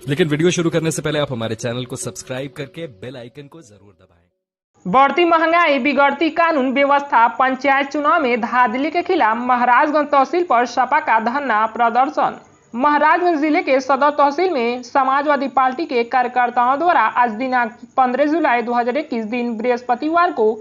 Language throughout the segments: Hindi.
लेकिन वीडियो शुरू करने से पहले आप हमारे चैनल को सब्सक्राइब करके बेल आइकन को जरूर दबाएं। बढ़ती महंगाई, बिगड़ती कानून व्यवस्था, पंचायत चुनाव में धांधली के खिलाफ महाराजगंज तहसील पर सपा का धरना प्रदर्शन। महाराजगंज जिले के सदर तहसील में समाजवादी पार्टी के कार्यकर्ताओं द्वारा आज दिनांक 15 जुलाई 2021 दिन बृहस्पतिवार को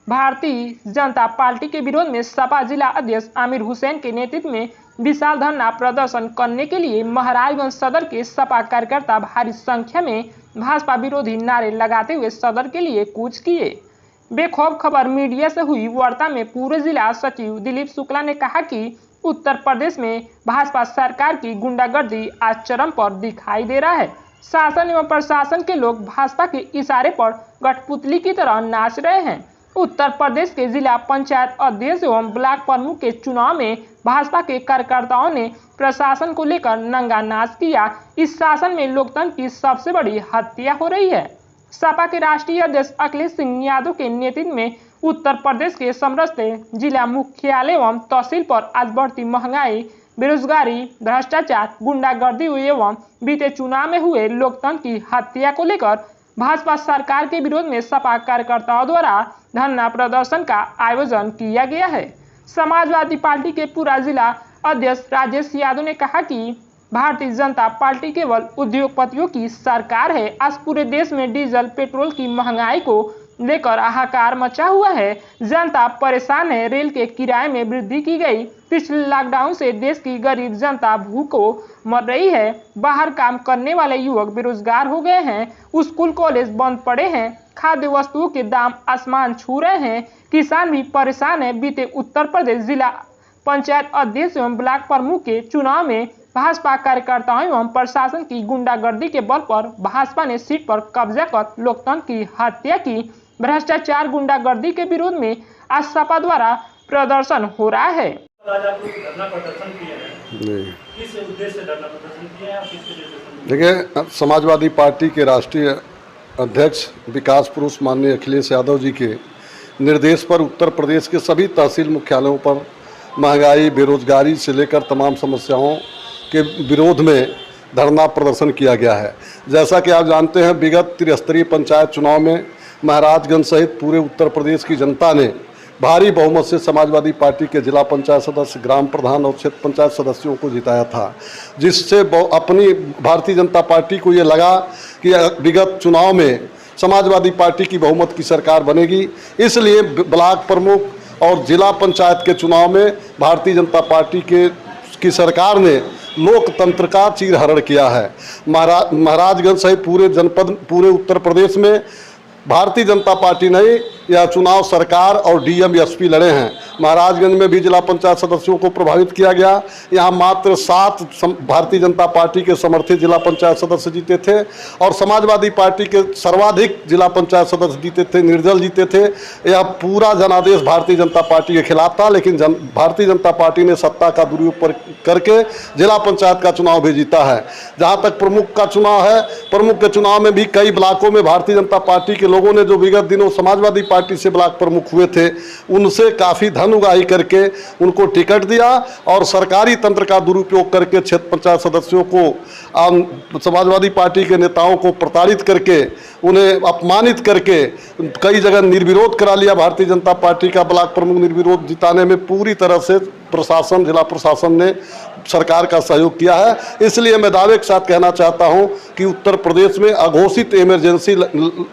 भारतीय जनता पार्टी के विरोध में सपा जिला अध्यक्ष आमिर हुसैन के नेतृत्व में विशाल धरना प्रदर्शन करने के लिए महाराजगंज सदर के सपा कार्यकर्ता भारी संख्या में भाजपा विरोधी नारे लगाते हुए सदर के लिए कूच किए। बेखौफ खबर मीडिया से हुई वार्ता में पूर्व जिला सचिव दिलीप शुक्ला ने कहा कि उत्तर प्रदेश में भाजपा सरकार की गुंडागर्दी आज चरम पर दिखाई दे रहा है। शासन एवं प्रशासन के लोग भाजपा के इशारे पर कठपुतली की तरह नाच रहे हैं। उत्तर प्रदेश के जिला पंचायत अध्यक्ष एवं ब्लॉक प्रमुख के चुनाव में भाजपा के कार्यकर्ताओं ने प्रशासन को लेकर नंगा नाच किया। इस शासन में लोकतंत्र की सबसे बड़ी हत्या हो रही है। सपा के राष्ट्रीय अध्यक्ष अखिलेश सिंह यादव के नेतृत्व में उत्तर प्रदेश के समस्त जिला मुख्यालय एवं तहसील पर आज बढ़ती महंगाई, बेरोजगारी, भ्रष्टाचार, गुंडागर्दी एवं बीते चुनाव में हुए लोकतंत्र की हत्या को लेकर भाजपा सरकार के विरोध में सपा कार्यकर्ताओं द्वारा धरना प्रदर्शन का आयोजन किया गया है। समाजवादी पार्टी के पूरा जिला अध्यक्ष राजेश यादव ने कहा कि भारतीय जनता पार्टी केवल उद्योगपतियों की सरकार है। आज पूरे देश में डीजल पेट्रोल की महंगाई को लेकर हाहाकार मचा हुआ है। जनता परेशान है। रेल के किराए में वृद्धि की गई। पिछले लॉकडाउन से देश की गरीब जनता भूखों मर रही है। बाहर काम करने वाले युवक बेरोजगार हो गए हैं। स्कूल कॉलेज बंद पड़े हैं। खाद्य वस्तुओं के दाम आसमान छू रहे हैं। किसान भी परेशान है। बीते उत्तर प्रदेश जिला पंचायत अध्यक्ष एवं ब्लॉक प्रमुख के चुनाव में भाजपा कार्यकर्ताओं एवं प्रशासन की गुंडागर्दी के बल पर भाजपा ने सीट पर कब्जा कर लोकतंत्र की हत्या की। भ्रष्टाचार, गुंडागर्दी के विरोध में आज सपा द्वारा प्रदर्शन हो रहा है। आज आप लोग धरना प्रदर्शन किए हैं, किस उद्देश्य से धरना प्रदर्शन किए हैं और किसके लिए? देखिए, समाजवादी पार्टी के राष्ट्रीय अध्यक्ष विकास पुरुष माननीय अखिलेश यादव जी के निर्देश पर उत्तर प्रदेश के सभी तहसील मुख्यालयों पर महंगाई, बेरोजगारी से लेकर तमाम समस्याओं के विरोध में धरना प्रदर्शन किया गया है। जैसा कि आप जानते हैं, विगत त्रिस्तरीय पंचायत चुनाव में महाराजगंज सहित पूरे उत्तर प्रदेश की जनता ने भारी बहुमत से समाजवादी पार्टी के जिला पंचायत सदस्य, ग्राम प्रधान और क्षेत्र पंचायत सदस्यों को जिताया था, जिससे अपनी भारतीय जनता पार्टी को ये लगा कि विगत चुनाव में समाजवादी पार्टी की बहुमत की सरकार बनेगी। इसलिए ब्लॉक प्रमुख और जिला पंचायत के चुनाव में भारतीय जनता पार्टी की सरकार ने लोकतंत्र का चीरहरण किया है। महाराजगंज सहित पूरे जनपद, पूरे उत्तर प्रदेश में भारतीय जनता पार्टी नहीं, यह चुनाव सरकार और डीएम एसपी लड़े हैं। महाराजगंज में भी जिला पंचायत सदस्यों को प्रभावित किया गया। यहाँ मात्र 7 भारतीय जनता पार्टी के समर्थित जिला पंचायत सदस्य जीते थे और समाजवादी पार्टी के सर्वाधिक जिला पंचायत सदस्य जीते थे, निर्दल जीते थे। यह पूरा जनादेश भारतीय जनता पार्टी के खिलाफ था, लेकिन भारतीय जनता पार्टी ने सत्ता का दुरुपयोग करके जिला पंचायत का चुनाव भी जीता है। जहाँ तक प्रमुख का चुनाव है, प्रमुख के चुनाव में भी कई ब्लॉकों में भारतीय जनता पार्टी के लोगों ने जो विगत दिनों समाजवादी पार्टी से ब्लॉक प्रमुख हुए थे, उनसे काफ़ी धन उगाही करके उनको टिकट दिया और सरकारी तंत्र का दुरुपयोग करके क्षेत्र पंचायत सदस्यों को, समाजवादी पार्टी के नेताओं को प्रताड़ित करके, उन्हें अपमानित करके कई जगह निर्विरोध करा लिया। भारतीय जनता पार्टी का ब्लॉक प्रमुख निर्विरोध जिताने में पूरी तरह से प्रशासन, जिला प्रशासन ने सरकार का सहयोग किया है। इसलिए मैं दावे के साथ कहना चाहता हूं कि उत्तर प्रदेश में अघोषित इमरजेंसी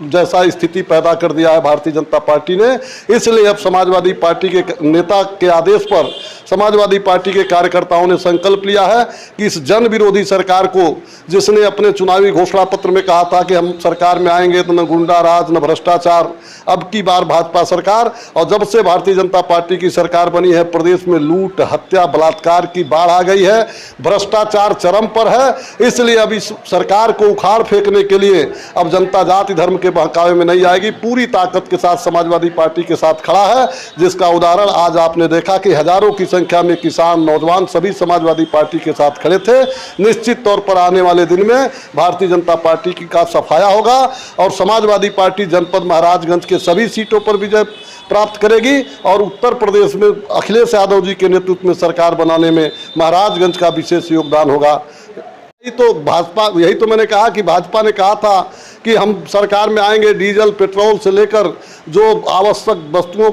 जैसा स्थिति पैदा कर दिया है भारतीय जनता पार्टी ने। इसलिए अब समाजवादी पार्टी के नेता के आदेश पर समाजवादी पार्टी के कार्यकर्ताओं ने संकल्प लिया है कि इस जन विरोधी सरकार को, जिसने अपने चुनावी घोषणा पत्र में कहा था कि हम सरकार में आएंगे तो न गुंडा राज न भ्रष्टाचार, अब की बार भाजपा सरकार, और जब से भारतीय जनता पार्टी की सरकार बनी है प्रदेश में लूट, हत्या, बलात्कार की बाढ़ आ गई है, भ्रष्टाचार चरम पर है। इसलिए अब इस सरकार को उखाड़ फेंकने के लिए अब जनता जाति धर्म के बहकावे में नहीं आएगी, पूरी ताकत के साथ समाजवादी पार्टी के साथ खड़ा है। जिसका उदाहरण आज आपने देखा कि हजारों की संख्या में किसान, नौजवान सभी समाजवादी पार्टी के साथ खड़े थे। निश्चित तौर पर आने वाले दिन में भारतीय जनता पार्टी का सफाया होगा और समाजवादी पार्टी जनपद महाराजगंज के सभी सीटों पर विजय प्राप्त करेगी और उत्तर प्रदेश में अखिलेश यादव जी के नेतृत्व में सरकार बनाने में महाराजगंज का विशेष योगदान होगा। तो भाजपा, यही तो मैंने कहा कि भाजपा ने कहा था कि हम सरकार में आएंगे, डीजल पेट्रोल से लेकर जो आवश्यक वस्तुओं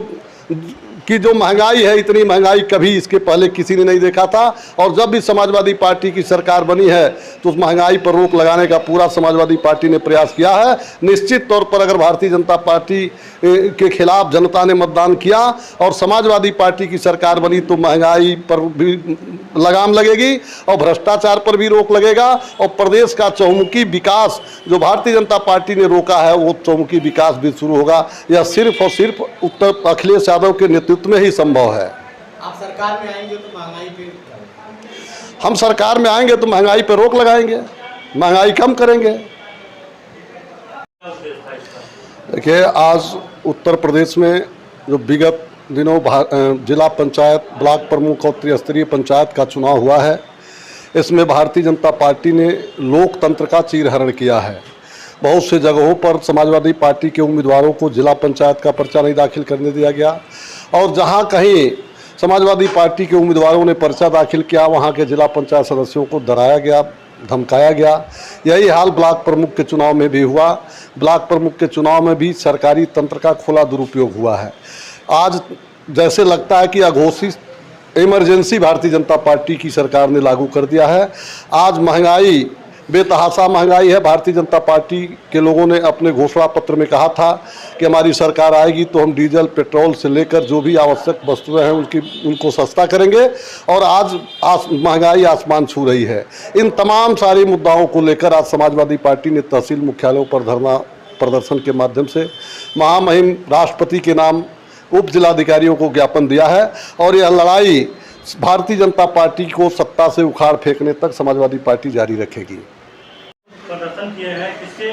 की जो महंगाई है, इतनी महंगाई कभी इसके पहले किसी ने नहीं देखा था। और जब भी समाजवादी पार्टी की सरकार बनी है तो उस महंगाई पर रोक लगाने का पूरा समाजवादी पार्टी ने प्रयास किया है। निश्चित तौर पर अगर भारतीय जनता पार्टी के खिलाफ जनता ने मतदान किया और समाजवादी पार्टी की सरकार बनी तो महंगाई पर भी लगाम लगेगी और भ्रष्टाचार पर भी रोक लगेगा और प्रदेश का चहुमुखी विकास जो भारतीय जनता पार्टी ने रोका है वो चहुमुखी विकास भी शुरू होगा। यह सिर्फ और सिर्फ उत्तर अखिलेश यादव के नेतृत्व में ही संभव है। आप सरकार में आएंगे तो महंगाई पे, हम सरकार में आएंगे तो महंगाई पर रोक लगाएंगे, महंगाई कम करेंगे। देखिए, आज उत्तर प्रदेश में जो विगत दिनों जिला पंचायत, ब्लॉक प्रमुख और त्रिस्तरीय पंचायत का चुनाव हुआ है, इसमें भारतीय जनता पार्टी ने लोकतंत्र का चीरहरण किया है। बहुत से जगहों पर समाजवादी पार्टी के उम्मीदवारों को जिला पंचायत का पर्चा नहीं दाखिल करने दिया गया और जहां कहीं समाजवादी पार्टी के उम्मीदवारों ने पर्चा दाखिल किया वहां के जिला पंचायत सदस्यों को डराया गया, धमकाया गया। यही हाल ब्लॉक प्रमुख के चुनाव में भी हुआ। ब्लॉक प्रमुख के चुनाव में भी सरकारी तंत्र का खुला दुरुपयोग हुआ है। आज जैसे लगता है कि अघोषित इमरजेंसी भारतीय जनता पार्टी की सरकार ने लागू कर दिया है। आज महंगाई, बेतहाशा महंगाई है। भारतीय जनता पार्टी के लोगों ने अपने घोषणा पत्र में कहा था कि हमारी सरकार आएगी तो हम डीजल पेट्रोल से लेकर जो भी आवश्यक वस्तुएं हैं उनको सस्ता करेंगे और आज महंगाई आसमान छू रही है। इन तमाम सारे मुद्दाओं को लेकर आज समाजवादी पार्टी ने तहसील मुख्यालयों पर धरना प्रदर्शन के माध्यम से महामहिम राष्ट्रपति के नाम उप जिलाधिकारियों को ज्ञापन दिया है और यह लड़ाई भारतीय जनता पार्टी को सत्ता से उखाड़ फेंकने तक समाजवादी पार्टी जारी रखेगी। प्रदर्शन किए हैं, किसके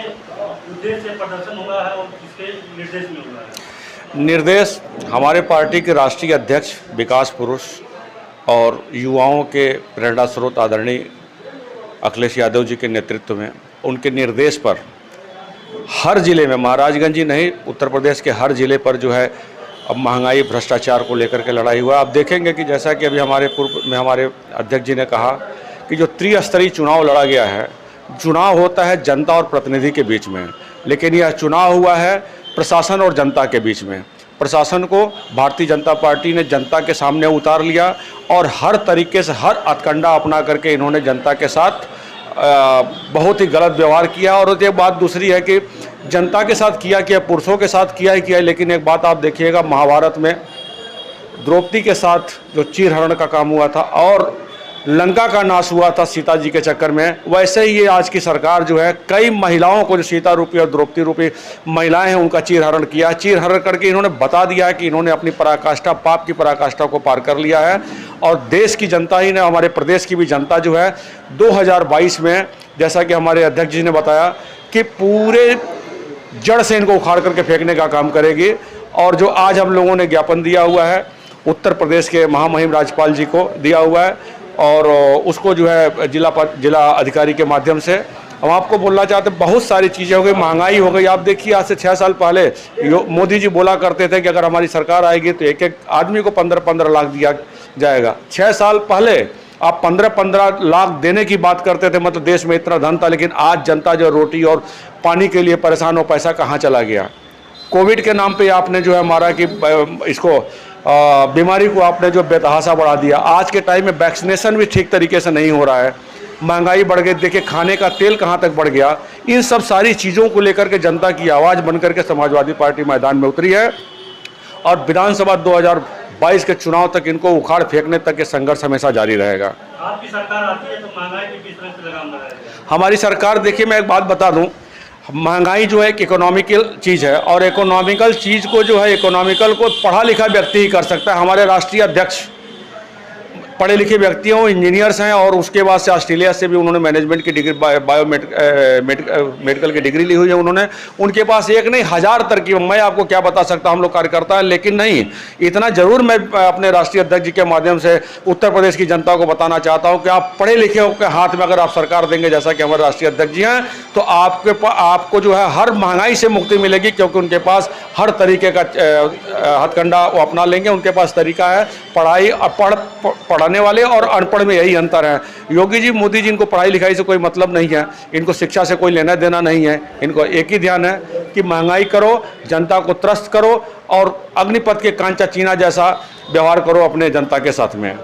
उद्देश्य से प्रदर्शन हुआ है और किसके निर्देश में हुआ है? निर्देश हमारे पार्टी के राष्ट्रीय अध्यक्ष, विकास पुरुष और युवाओं के प्रेरणा स्रोत आदरणीय अखिलेश यादव जी के नेतृत्व में, उनके निर्देश पर हर जिले में, महाराजगंज ही नहीं उत्तर प्रदेश के हर जिले पर जो है अब महंगाई, भ्रष्टाचार को लेकर के लड़ाई हुआ। आप देखेंगे कि जैसा कि अभी हमारे पूर्व में हमारे अध्यक्ष जी ने कहा कि जो त्रिस्तरीय चुनाव लड़ा गया है, चुनाव होता है जनता और प्रतिनिधि के बीच में, लेकिन यह चुनाव हुआ है प्रशासन और जनता के बीच में। प्रशासन को भारतीय जनता पार्टी ने जनता के सामने उतार लिया और हर तरीके से, हर हथकंडा अपना करके इन्होंने जनता के साथ बहुत ही गलत व्यवहार किया। और एक बात दूसरी है कि जनता के साथ किया, पुरुषों के साथ किया, लेकिन एक बात आप देखिएगा, महाभारत में द्रौपदी के साथ जो चीरहरण का काम हुआ था और लंका का नाश हुआ था सीता जी के चक्कर में, वैसे ही ये आज की सरकार जो है कई महिलाओं को, जो सीता रूपी और द्रौपदी रूपी महिलाएं हैं, उनका चीरहरण किया। चीरहरण करके इन्होंने बता दिया है कि इन्होंने अपनी पराकाष्ठा, पाप की पराकाष्ठा को पार कर लिया है। और देश की जनता ही ने, हमारे प्रदेश की भी जनता जो है 2022 में, जैसा कि हमारे अध्यक्ष जी ने बताया, कि पूरे जड़ से इनको उखाड़ करके फेंकने का काम करेगी। और जो आज हम लोगों ने ज्ञापन दिया हुआ है उत्तर प्रदेश के महामहिम राज्यपाल जी को दिया हुआ है और उसको जो है जिला अधिकारी के माध्यम से हम आपको बोलना चाहते हैं, बहुत सारी चीज़ें हो गई, महंगाई हो गई। आप देखिए, आज से 6 साल पहले मोदी जी बोला करते थे कि अगर हमारी सरकार आएगी तो एक एक आदमी को 15-15 लाख दिया जाएगा। 6 साल पहले आप 15-15 लाख देने की बात करते थे, मतलब देश में इतना धन था, लेकिन आज जनता जो रोटी और पानी के लिए परेशान हो, पैसा कहाँ चला गया? कोविड के नाम पे आपने जो है मारा कि इसको बीमारी को आपने जो बेतहाशा बढ़ा दिया। आज के टाइम में वैक्सीनेशन भी ठीक तरीके से नहीं हो रहा है, महंगाई बढ़ गई, देखिए खाने का तेल कहाँ तक बढ़ गया। इन सब सारी चीज़ों को लेकर के जनता की आवाज़ बनकर के समाजवादी पार्टी मैदान में उतरी है और विधानसभा 2022 के चुनाव तक इनको उखाड़ फेंकने तक के संघर्ष हमेशा जारी रहेगा। आपकी सरकार आती है तो महंगाई की किस तरह से लगाम लगाएगी? हमारी सरकार, देखिए मैं एक बात बता दूं, महंगाई जो है एक इकोनॉमिकल चीज़ है और इकोनॉमिकल चीज़ को जो है, इकोनॉमिकल को पढ़ा लिखा व्यक्ति ही कर सकता है। हमारे राष्ट्रीय अध्यक्ष पढ़े लिखे व्यक्ति हैं, वो इंजीनियर्स हैं और उसके बाद से ऑस्ट्रेलिया से भी उन्होंने मैनेजमेंट की डिग्री, मेडिकल की डिग्री ली हुई है उन्होंने। उनके पास एक नहीं 1000 तरकीब, मैं आपको क्या बता सकता, हम लोग कार्यकर्ता हैं, लेकिन नहीं, इतना जरूर मैं अपने राष्ट्रीय अध्यक्ष जी के माध्यम से उत्तर प्रदेश की जनता को बताना चाहता हूं कि आप पढ़े लिखे के हाथ में अगर आप सरकार देंगे, जैसा कि हमारे राष्ट्रीय अध्यक्ष जी हैं, तो आपको जो है हर महंगाई से मुक्ति मिलेगी, क्योंकि उनके पास हर तरीके का हथकंडा वो अपना लेंगे। उनके पास तरीका है, पढ़ाई, पढ़ाने पढ़ाने वाले और अनपढ़ में यही अंतर है। योगी जी, मोदी जी, इनको पढ़ाई लिखाई से कोई मतलब नहीं है, इनको शिक्षा से कोई लेना देना नहीं है। इनको एक ही ध्यान है कि महंगाई करो, जनता को त्रस्त करो और अग्निपथ के कांचा चीना जैसा व्यवहार करो अपने जनता के साथ में।